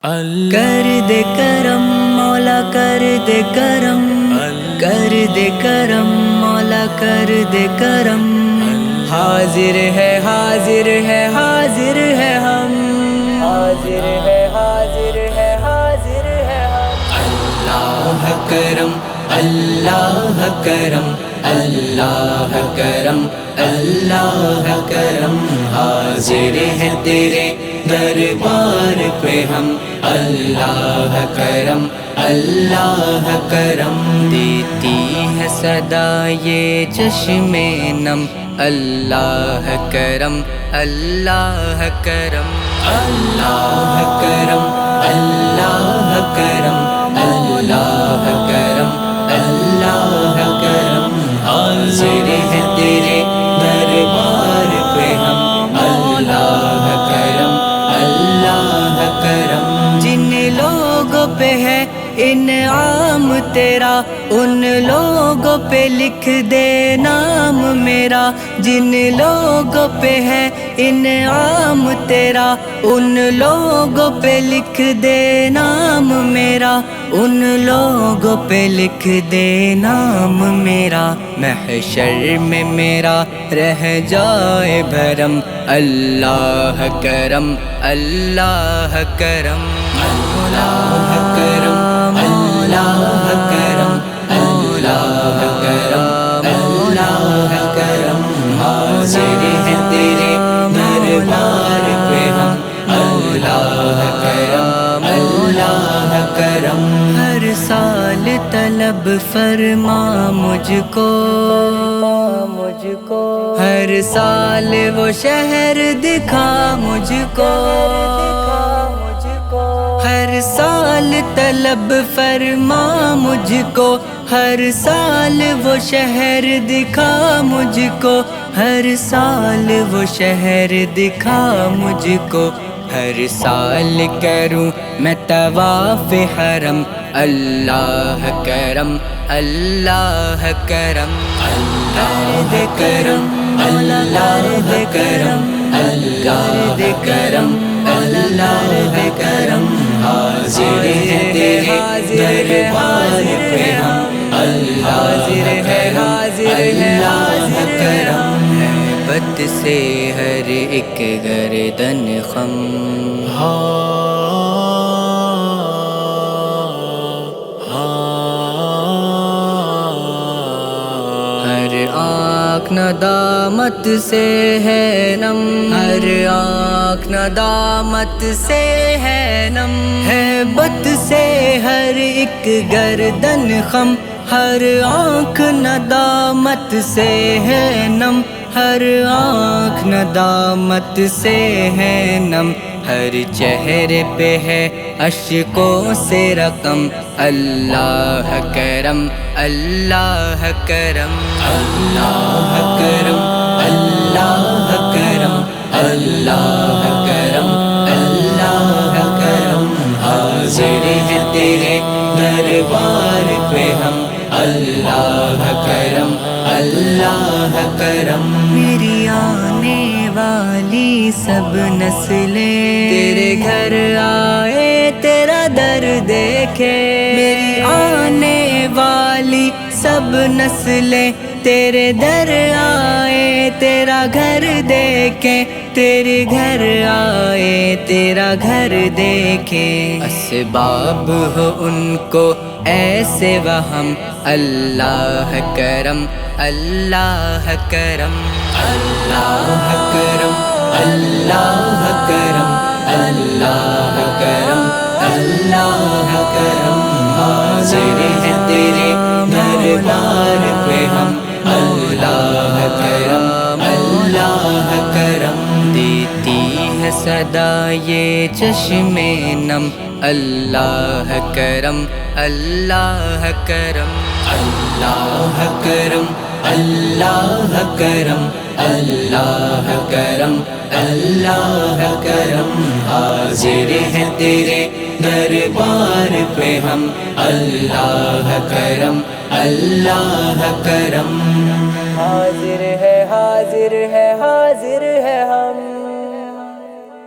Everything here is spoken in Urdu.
کر دے کرم مولا کر دے کرم، کر دے کرم مولا کر دے کرم، حاضر ہے حاضر ہے حاضر ہے ہم، حاضر ہے حاضر ہے حاضر ہے ہم۔ اللہ کرم اللہ کرم اللہ کرم اللہ کرم، حاضر ہے تیرے دربار پہ ہم، اللہ کرم اللہ کرم، دیتی ہے صدا یہ چشم نم، اللہ کرم اللہ کرم، اللہ کرم اللہ کرم اللہ کرم اللہ کرم، حاضر ہے تیرے دربار پہ ہم، اللہ کرم اللہ کرم، جن لوگوں پہ ہے انعام تیرا ان لوگوں پہ لکھ دے نام میرا، جن لوگوں پہ ہے انعام تیرا ان لوگوں پہ لکھ دے نام میرا، ان لوگوں پہ لکھ دے نام میرا، محشر میں میرا رہ جائے بھرم، اللہ کرم اللہ کرم، اللہ کرم اللہ کرم اللہ کرم اللہ کرم، حاضر ہے تیرے دربار پہ ہم، اللہ کرم اللہ کرم، ہر سال طلب فرما مجھ کو ہر سال وہ شہر دکھا مجھ کو، ہر سال طلب فرما مجھ کو، ہر سال وہ شہر دکھا مجھ کو، ہر سال وہ شہر دکھا مجھ کو، ہر سال کروں میں طواف حرم، اللہ کرم اللہ کرم، اللہ کرم اللہ کرم اللہ کرم اللہ کرم، حاضر ہے تیرے دربار پہ ہم، حاضر ہے حاضر ہے اللہ کرم، بد سے ہر ایک گردن خم، ہر آنکھ ندامت سے ہے نم، ہر آنکھ ندامت سے ہے نم، ہے بد سے ہر ایک گردن خم، ہر آنکھ ندامت سے ہے نم، ہر آنکھ ندامت سے ہے نم، ہر چہرے پہ ہے اشکوں سے رقم، اللہ کرم اللہ کرم، اللہ کرم اللہ کرم اللہ کرم اللہ کرم، حاضر ہے تیرے دربار پہ ہم، اللہ کرم اللہ کرم، میری آنے والی سب نسلیں تیرے گھر آئے تیرا در دیکھے، میری آنے والی سب نسلیں تیرے در آئے تیرا گھر دیکھیں، تیرے گھر آئے تیرا گھر دیکھیں، اسباب ہو ان کو ایسے وہم، اللہ کرم اللہ کرم، اللہ کرم اللہ کرم اللہ کرم اللہ کرم، حاضر ہے تیرے دربار پہ ہم، اللہ کرم اللہ کرم، دیتی ہے صدا یہ چشم نم، اللہ کرم اللہ کرم، اللہ کرم اللہ کرم اللہ کرم اللہ کرم، حاضر ہے تیرے دربار پہ ہم، اللہ کرم اللہ کرم، حاضر ہے حاضر ہے حاضر